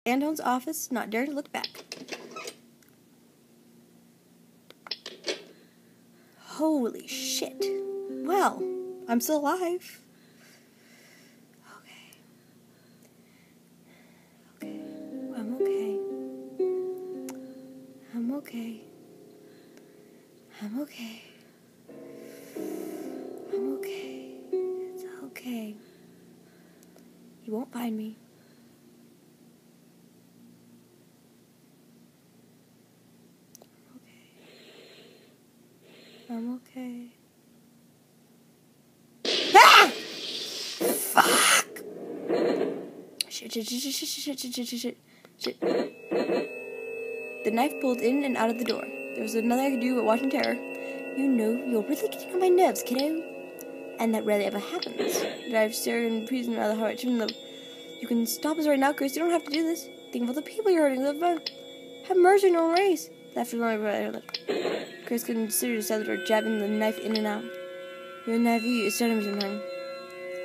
Anton's office, not daring to look back. Holy shit. Well, I'm still alive. Okay. I'm okay. I'm okay. I'm okay. I'm okay. It's okay. He won't find me. I'm okay. Ah! Fuck! Shit. The knife pulled in and out of the door. There was nothing I could do but watch in terror. You know, you're really getting on my nerves, kiddo. And that rarely ever happens. The knife staring and prison out of the heart. You can stop us right now, Chris. You don't have to do this. Think about the people you're hurting. Have mercy on your own race. After my brother. Chris considered his other, jabbing the knife in and out. Your nephew is starting sometime.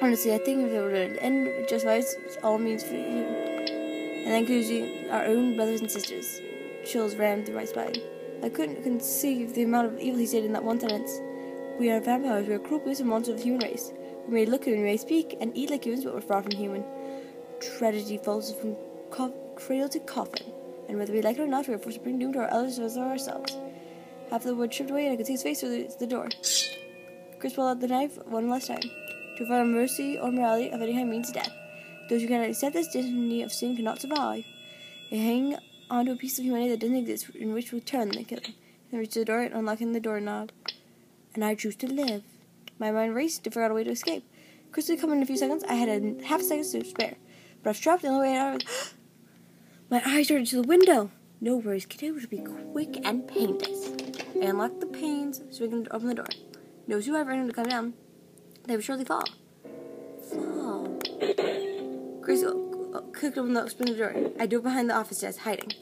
Honestly, I think if it were to end with just violence, all means for you. And then accusing our own brothers and sisters. Chills ran through my spine. I couldn't conceive the amount of evil he said in that one sentence. We are vampires. We are cruel beasts and monsters of the human race. We may look human, we may speak and eat like humans, but we're far from human. Tragedy falls from cradle to coffin. And whether we like it or not, we are forced to bring doom to our elders as well as ourselves. Half the wood chipped away, and I could see his face through the door. Chris pulled out the knife one last time. To find mercy or morality of any kind means death. Those who cannot accept this destiny of sin cannot survive. They hang onto a piece of humanity that doesn't exist, in which will turn the killer. Then reach the door, unlocking the doorknob. And I choose to live. My mind raced to figure out a way to escape. Chris would come in a few seconds. I had a half second to spare. But I was trapped, and the only way out was... My eyes darted to the window. No worries, kiddo. It would be quick and painless. I unlocked the panes so we can open the door. No whoever wanted to come down, they would surely fall. Chris clicked open the spring of the door. I dove behind the office desk, hiding.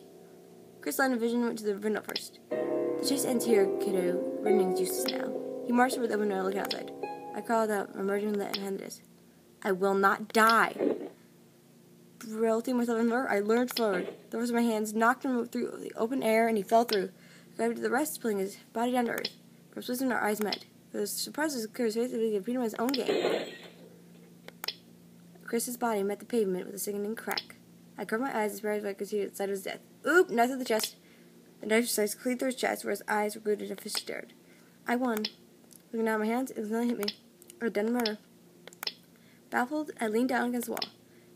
Chris' line of vision went to the window first. The chase ends here, kiddo. Running's useless now. He marched over the window, looking outside. I crawled out, emerging behind the desk. I will not die. Rolling myself in the door, I lurched forward. The force of my hands knocked him through the open air, and he fell through. I grabbed to the rest, pulling his body down to earth. For a split second, our eyes met. The surprise was clear his face, he had freedom of his own game. Chris's body met the pavement with a sickening crack. I covered my eyes as far as I could see the side of his death. Oop! Knife to the chest. The knife sliced clean through his chest, where his eyes were glued and a fish stared. I won. Looking down at my hands, it was nothing hit me. I had done murder. Baffled, I leaned down against the wall.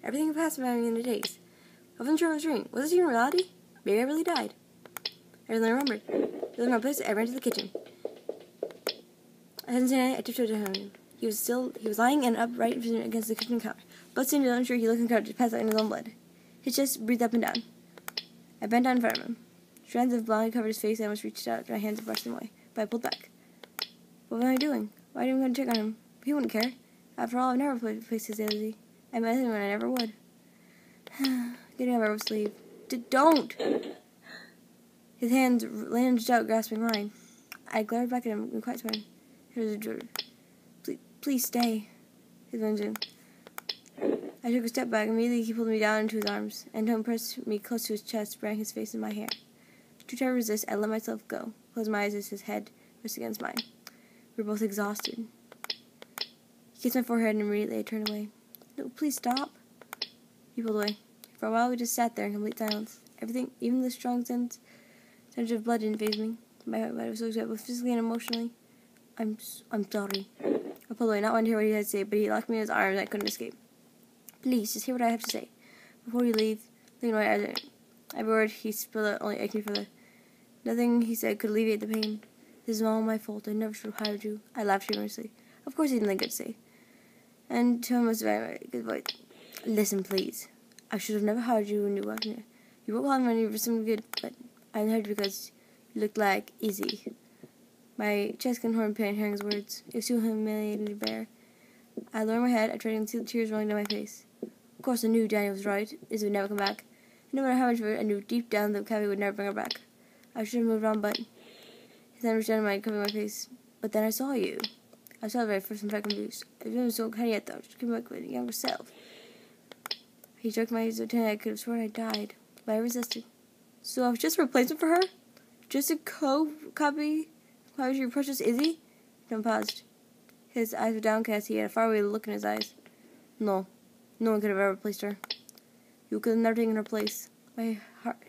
Everything passed by me in a daze. I wasn't sure it was a dream. Was this even reality? Maybe I really died. I really remembered. Leaving my place, I ran to the kitchen. I hadn't seen anything. I tiptoed to him. He was lying and upright against the kitchen counter. Blood stained and unsure, he looked unconscious, passed out in his own blood. His chest breathed up and down. I bent down in front of him. Strands of blonde covered his face, and I almost reached out my hands and brushed them away, but I pulled back. What was I doing? Why didn't I go to check on him? He wouldn't care. After all, I've never placed his identity. I met him when I never would. Getting out of my rope sleeve. Don't! His hands lunged out, grasping mine. I glared back at him in quiet scorn. He was a jerk. Please stay. His vengeance. I took a step back. Immediately, he pulled me down into his arms, and Tom pressed me close to his chest, spraying his face in my hair. Too tired to resist, I let myself go. Closed my eyes as his head rested against mine. We were both exhausted. He kissed my forehead, and immediately I turned away. No, please stop. He pulled away. For a while, we just sat there in complete silence. Everything, even the strong stench of blood, didn't faze me. My body was so upset, both physically and emotionally. I'm sorry. I pulled away, not wanting to hear what he had to say, but he locked me in his arms, and I couldn't escape. Please, just hear what I have to say. Before you leave, leave my eyes. Every word he spilled out only ached me further. Nothing he said could alleviate the pain. This is all my fault. I never should have hired you. I laughed humorously. Of course he didn't think good to say. And Tom was very good voice. Listen, please. I should have never hired you when you worked here. You worked hard money for some good, but I hired you because you looked like Izzy. My chest contorted in pain hearing his words. It was too humiliating to bear. I lowered my head. I tried to conceal the tears rolling down my face. Of course, I knew Danny was right. Izzy would never come back. No matter how much of it, I knew deep down that Cabby would never bring her back. I should have moved on, but his hand reached down my covering my face. But then I saw you. I saw the very first and confused. I was so kind yet, though. Just came back with a younger self. He shook my hand. I could have sworn I died, but I resisted. So I was just a replacement for her? Just a copy? Why was your precious Izzy? John paused. His eyes were downcast. He had a faraway look in his eyes. No. No one could have ever replaced her. You could have never taken her place. My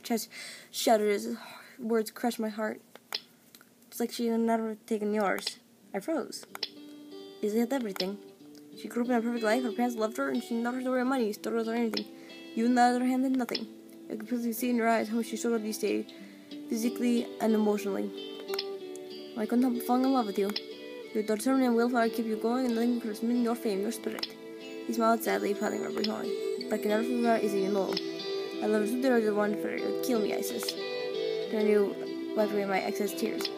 chest shuddered as his words crushed my heart. It's like she had never taken yours. I froze. Izzy had everything. She grew up in a perfect life. Her parents loved her, and she never stored her money, stored her anything. You, on the other hand, did nothing. I could completely see in your eyes how much she struggled these days, physically and emotionally. I couldn't help but fall in love with you. Your determined and willpower keep you going, and nothing could have smitten your fame, your spirit. He smiled sadly, patting her behind. But I can never forget Izzy, you know. I love her too dearly to one for it would kill me, Isis. Then you wiped away my excess tears.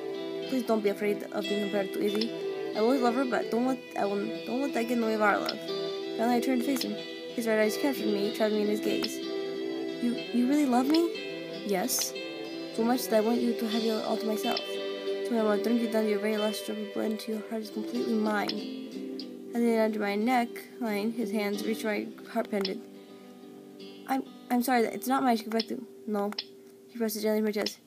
Please don't be afraid of being compared to Izzy. I will always love her, but don't let that get in the way of our love. Finally, I turned to face him. His red eyes captured me, trapped me in his gaze. You really love me? Yes. So much that I want you to have you all to myself. So I want to drink you down to your very last drop of blood until your heart is completely mine. As he under my neck line, his hands reached my heart pendant. I'm sorry, it's not mine to go back to. No. He pressed it gently to my chest.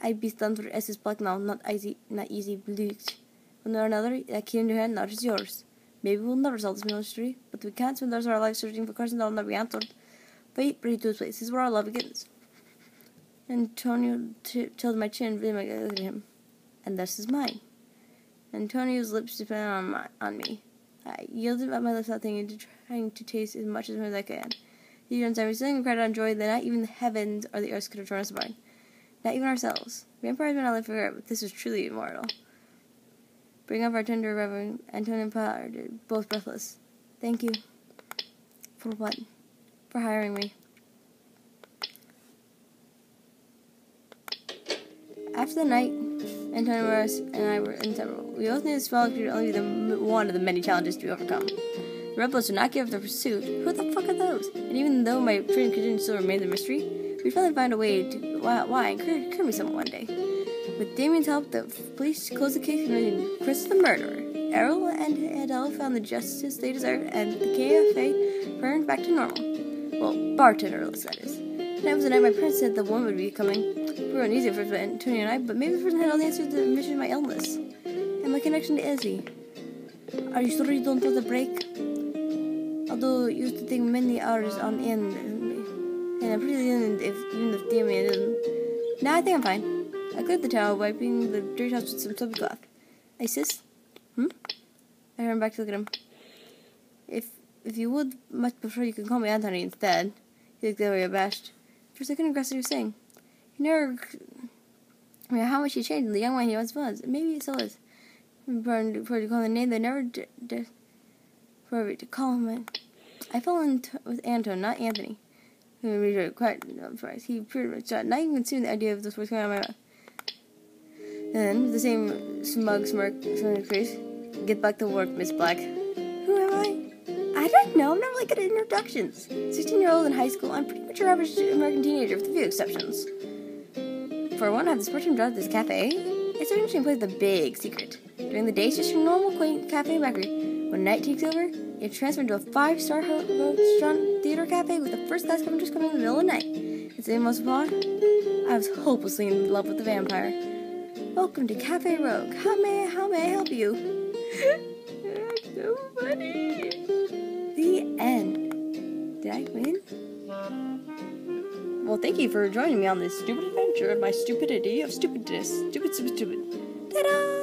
I'd be stunned for S's black now, not easy bleached. One or another, that key in your hand, now it's yours. Maybe we'll never solve this mystery, but we can't spend the rest of our lives searching for questions that will never be answered. Fate brought you to this place. This is where our love begins. Antonio tilted my chin, really my look at him. And this is mine. Antonio's lips depended on me. I yielded my lips out trying to taste as much as I could. He turned we singing and cried out in joy that not even the heavens or the earth could have torn us apart. Not even ourselves. Vampires may not live forever, but this is truly immortal. Bring up our tender reverend, Antonio and Pa are both breathless. Thank you. For what? For hiring me. After the night, Antonio Morris and I were inseparable. We both knew this spell could only be one of the many challenges to be overcome. The rebels would not give up their pursuit. Who the fuck are those? And even though my training condition still remained a mystery, we'd finally find a way to why and cure me some one day. With Damien's help, the police closed the case convicting Chris the murderer. Errol and Adele found the justice they deserved, and the cafe turned back to normal. Well, bartenderless, that is. Tonight was the night my parents said the woman would be coming. We weren't easy for Antonio and I, but maybe the person had all the answers to the mission of my illness. And my connection to Izzy. Are you sure you don't want a break? Although it used to take many hours on end, and I'm pretty even if Damien didn't. Nah, I think I'm fine. I cleared the towel, wiping the dirty house with some soapy cloth. Isis? I turned back to look at him. If you would much prefer, you can call me Anthony instead. He looked very abashed. First, I couldn't grasp what he was saying. He never... I mean, how much he changed in the young man he once was. Maybe it still is. For to call him a name, they never did... For to call him... I fell in with Anton, not Anthony. He was quite surprised. He pretty much shot, not even considering the idea of this words coming out of my mouth. Then, with the same smug smirk on his face, get back to work, Miss Black. Who am I? I don't know. I'm not really good at introductions. 16-year-old in high school, I'm pretty much your average American teenager with a few exceptions. For one, I have this part-time job at this cafe. It's an interesting place with a big secret. During the day, it's just your normal, quaint cafe and bakery. When night takes over, you're transferred into a 5-star restaurant theater cafe with the first-class covers coming in the middle of the night. It's the most fun. I was hopelessly in love with the vampire. Welcome to Cafe Rogue. How may I help you? That's so funny. The end. Did I win? Well, thank you for joining me on this stupid adventure of my stupidity of stupidness. Stupid. Ta-da!